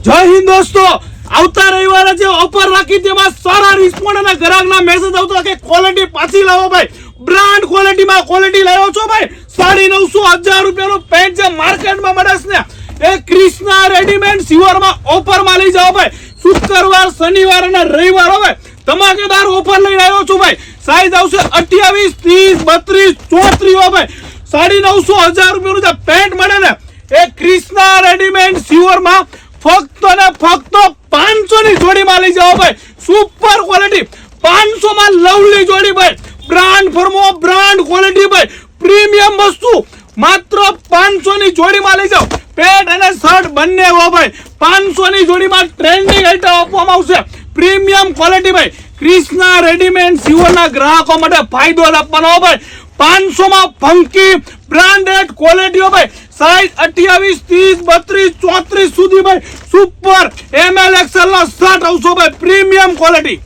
જય હિન્દ દોસ્તો, આવતા રવિવારે જે ઓફર રાખી તેમાં સારા રિસ્પોન્ડ અને ગ્રાહકના મેસેજ આવતો કે ક્વોલિટી પાછી લાવો ભાઈ, બ્રાન્ડ ક્વોલિટીમાં ક્વોલિટી લાવ્યો છો ભાઈ। 950,000 રૂપિયાનો પેન્ટ જે માર્કેટમાં મળે છે ને એ ક્રિષ્ના રેડીમેડ સિવરમાં ઓફરમાં લઈ જાઓ ભાઈ। શુક્રવાર, શનિવાર અને રવિવાર હવે ધમાકેદાર ઓફર લઈને આવ્યો છું ભાઈ। સાઈઝ આવશે 28, 30, 32, 34 ભાઈ। 950,000 રૂપિયાનું જે પેન્ટ મળે ને એ ક્રિષ્ના રેડીમેડ સિવરમાં ફક્ત ને ફક્ત 500 ની જોડીમાં લઈ જાઓ ભાઈ। સુપર ક્વોલિટી 500 માં લવલી જોડી ભાઈ। બ્રાન્ડ ફર્મો, બ્રાન્ડ ક્વોલિટી ભાઈ, પ્રીમિયમ વસ્તુ માત્ર 500 ની જોડીમાં લઈ જાઓ। પેન્ટ અને શર્ટ બંને હો ભાઈ 500 ની જોડીમાં ટ્રેન્ડિંગ આઈટમ આપવામાં આવશે। પ્રીમિયમ ક્વોલિટી ભાઈ, ક્રિષ્ના રેડીમેડ સિવરના ગ્રાહકો માટે ફાયદો આપવાનો હો ભાઈ। 500 માં ફંકી બ્રાન્ડેડ ક્વોલિટી હો ભાઈ। સાઈઝ 28, 30, 32, 34 સુધી ભાઈ। સુપર ML XL નો શર્ટ આવશે ભાઈ, પ્રીમિયમ ક્વોલિટી।